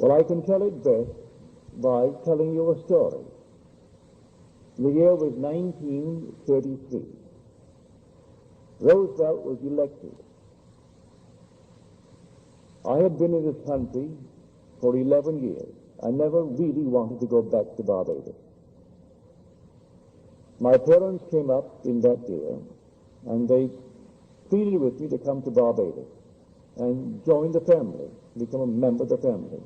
Well, I can tell it best by telling you a story. The year was 1933. Roosevelt was elected. I had been in this country for 11 years. I never really wanted to go back to Barbados. My parents came up in that year, and they pleaded with me to come to Barbados and join the family, become a member of the family.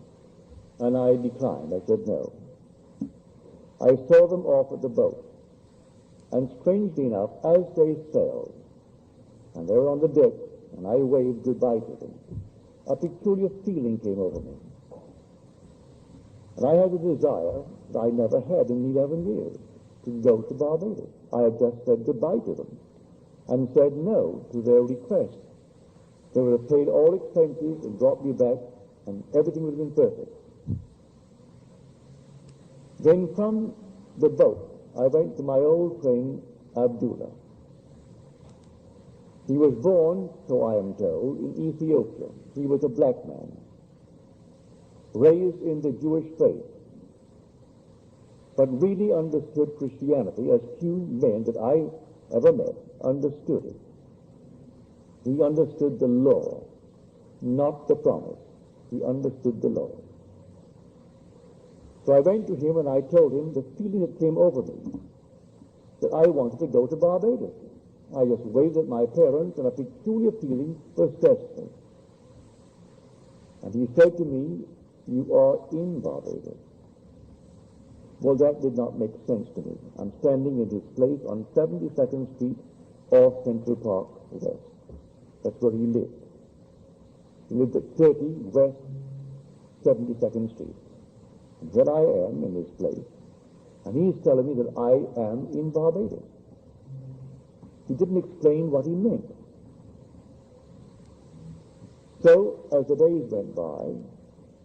And I declined. I said no. I saw them off at the boat, and strangely enough, as they sailed, and they were on the deck, and I waved goodbye to them, a peculiar feeling came over me. And I had a desire that I never had in 11 years, to go to Barbados. I had just said goodbye to them and said no to their request. They would have paid all expenses and brought me back, and everything would have been perfect. Then from the boat, I went to my old friend Abdullah. He was born, so I am told, in Ethiopia. He was a black man, raised in the Jewish faith, but really understood Christianity as few men that I ever met understood it. He understood the law, not the promise. He understood the law. So I went to him and I told him the feeling that came over me, that I wanted to go to Barbados. I just waved at my parents, and a peculiar feeling possessed me. And he said to me, "You are in Barbados." Well, that did not make sense to me. I'm standing in his place on 72nd Street off Central Park West. That's where he lived. He lived at 30 West 72nd Street. And there I am in this place, and he's telling me that I am in Barbados. He didn't explain what he meant. So, as the days went by,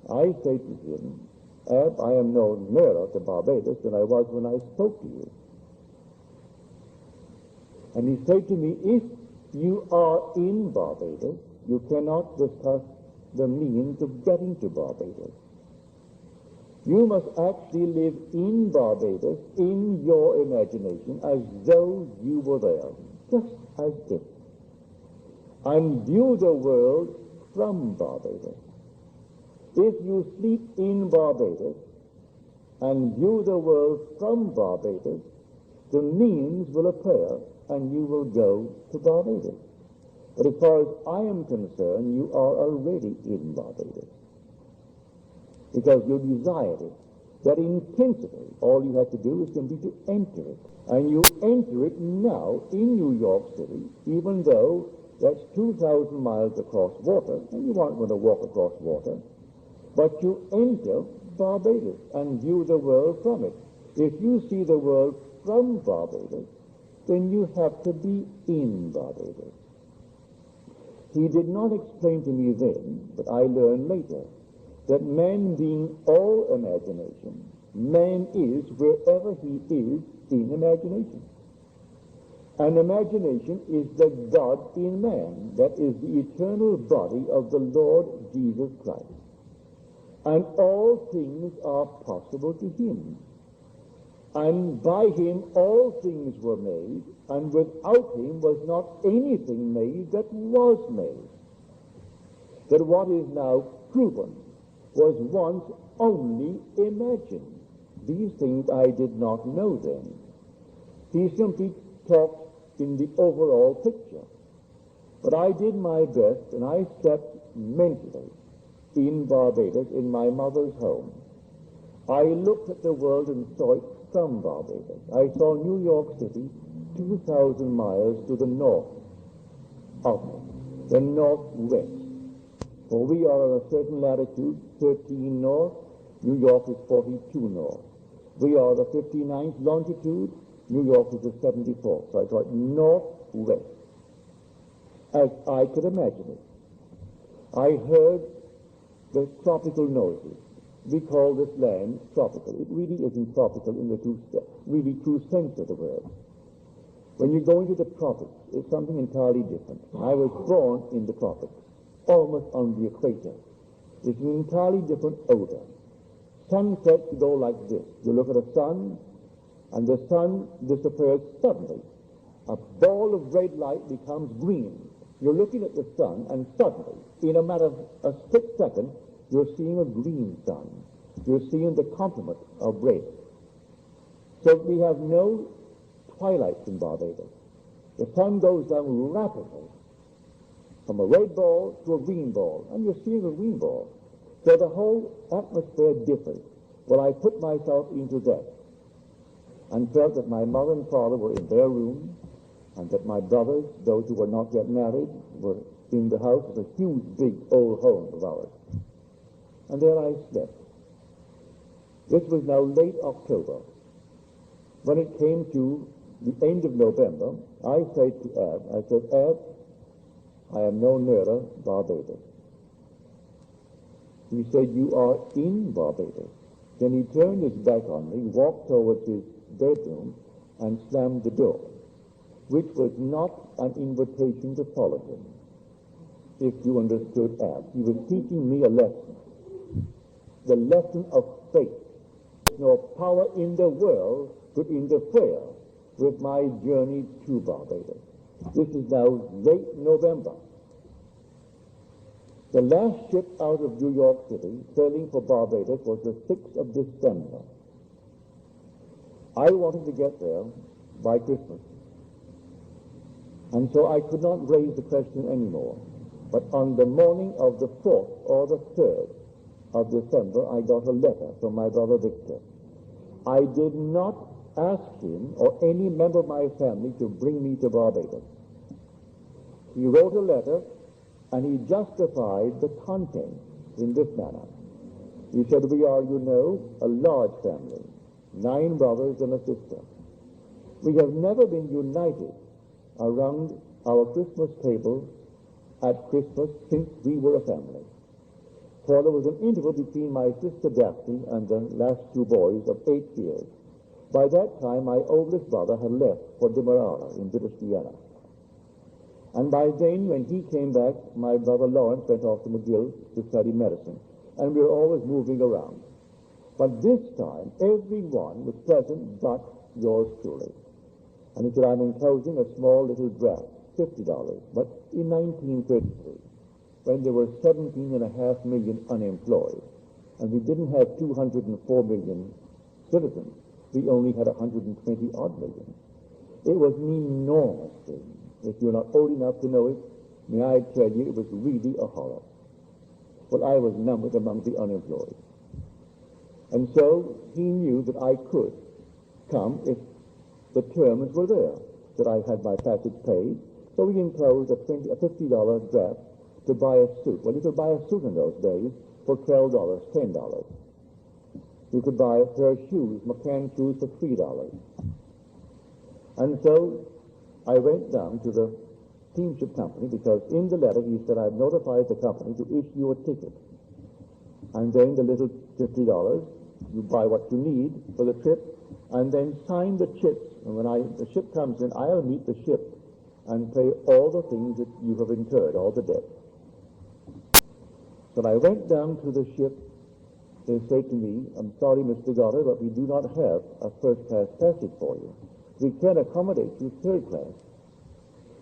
I said to him, "Ab, I am no nearer to Barbados than I was when I spoke to you." And he said to me, "If you are in Barbados, you cannot discuss the means of getting to Barbados. You must actually live in Barbados in your imagination as though you were there, just as if, and view the world from Barbados. If you sleep in Barbados and view the world from Barbados, the means will appear and you will go to Barbados. But as far as I am concerned, you are already in Barbados, because you desired it that intensity. All you have to do is simply to enter it. And you enter it now in New York City, even though that's 2,000 miles across water, and you aren't going to walk across water, but you enter Barbados and view the world from it. If you see the world from Barbados, then you have to be in Barbados." He did not explain to me then, but I learned later, that man being all imagination, man is wherever he is in imagination. And imagination is the God in man, that is the eternal body of the Lord Jesus Christ. And all things are possible to him. And by him all things were made, and without him was not anything made that was made. That what is now proven was once only imagined. These things I did not know then. He simply talked in the overall picture. But I did my best, and I stepped mentally in Barbados, in my mother's home. I looked at the world and saw it from Barbados. I saw New York City 2,000 miles to the north of it, the northwest. For we are on a certain latitude, 13 north, New York is 42 north. We are the 59th longitude, New York is the 74th. So I thought northwest, as I could imagine it. I heard the tropical noises. We call this land tropical. It really isn't tropical in the really true sense of the word. When you go into the tropics, it's something entirely different. I was born in the tropics, almost on the equator. It's an entirely different odor. Sunsets go like this. You look at the sun, and the sun disappears suddenly. A ball of red light becomes green. You're looking at the sun, and suddenly, in a matter of a split second, you're seeing a green sun. You're seeing the complement of red. So we have no twilight in Barbados. The sun goes down rapidly from a red ball to a green ball, and you're seeing a green ball. So the whole atmosphere differs. Well, I put myself into that and felt that my mother and father were in their room, and that my brothers, those who were not yet married, were in the house of a huge, big, old home of ours. And there I slept. This was now late October. When it came to the end of November, I said to Ab, I am no nearer Barbados. He said, you are in Barbados. Then he turned his back on me, walked towards his bedroom, and slammed the door, which was not an invitation to follow him. If you understood Ab, he was teaching me a lesson. The lesson of faith. No power in the world could interfere with my journey to Barbados. This is now late November. The last ship out of New York City, sailing for Barbados, was the 6th of December. I wanted to get there by Christmas. And so I could not raise the question anymore. But on the morning of the 4th or the 3rd of December, I got a letter from my brother Victor. I did not ask him or any member of my family to bring me to Barbados. He wrote a letter, and he justified the content in this manner. He said, we are, you know, a large family, 9 brothers and a sister. We have never been united around our Christmas table at Christmas since we were a family. For there was an interval between my sister Daphne and the last 2 boys of 8 years. By that time, my oldest brother had left for Demerara in British Guiana. And by then, when he came back, my brother Lawrence went off to McGill to study medicine. And we were always moving around. But this time, everyone was present but yours truly. And he said, I'm enclosing a small little draft, $50. But in 1933, when there were 17.5 million unemployed, and we didn't have 204 million citizens, we only had 120-odd million. It was an enormous thing. If you're not old enough to know it, may I tell you, it was really a horror. Well, I was numbered among the unemployed. And so he knew that I could come if the terms were there, that I had my passage paid. So he enclosed a $50 draft to buy a suit. Well, you could buy a suit in those days for $12, $10. You could buy a pair of shoes, McCann shoes, for $3. And so I went down to the steamship company, because in the letter he said, I've notified the company to issue a ticket. And then the little $50, you buy what you need for the trip, and then sign the chips. And when the ship comes in, I'll meet the ship and pay all the things that you have incurred, all the debt. So I went down to the ship. They said to me, I'm sorry, Mr. Goddard, but we do not have a first-class passage for you. We can accommodate you third class.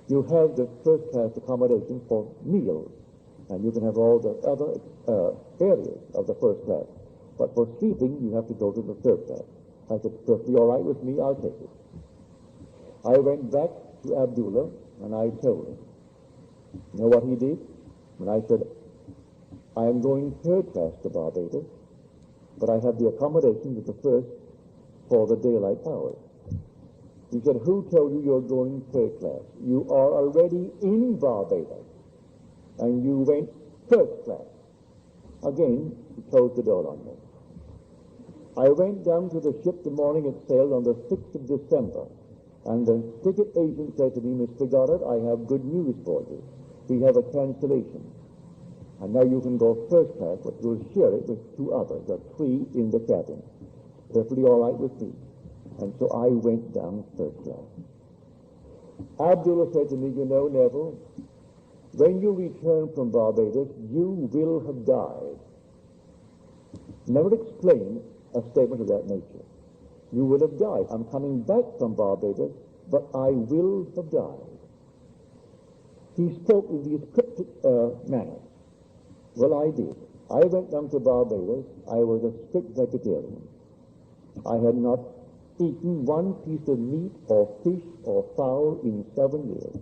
You have the first-class accommodation for meals, and you can have all the other areas of the first class. But for sleeping, you have to go to the third class. I said, perfectly all right with me, I'll take it. I went back to Abdullah, and I told him. You know what he did? When I said, I am going third class to Barbados, but I have the accommodation with the first for the daylight hours. He said, who told you you're going third class? You are already in Barbados, and you went first class. Again, he closed the door on me. I went down to the ship the morning it sailed on the 6th of December, and the ticket agent said to me, Mr. Goddard, I have good news for you. We have a cancellation. And now you can go first class, but you'll share it with 2 others, or 3 in the cabin. Perfectly all right with me. And so I went down third class. Abdullah said to me, you know, Neville, when you return from Barbados, you will have died never explained a statement of that nature. You will have died. I'm coming back from Barbados, but I will have died. He spoke in these cryptic manners. Well, I did. I went down to Barbados. I was a strict vegetarian. I had not eaten one piece of meat or fish or fowl in 7 years.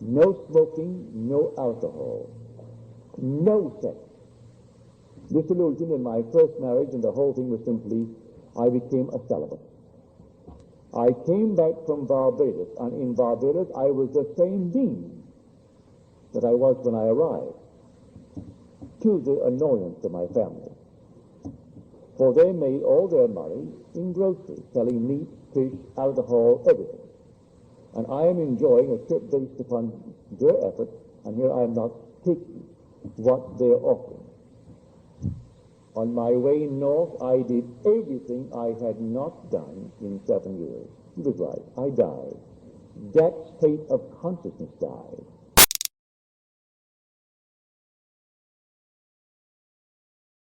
No smoking, no alcohol, no sex. Disillusioned in my first marriage, and the whole thing was simply, I became a celibate. I came back from Barbados, and in Barbados I was the same being that I was when I arrived, to the annoyance of my family. For they made all their money in groceries, selling meat, fish, alcohol, everything. And I am enjoying a trip based upon their effort, and here I am not taking what they're offering. On my way north, I did everything I had not done in 7 years. He was right. I died. That state of consciousness died.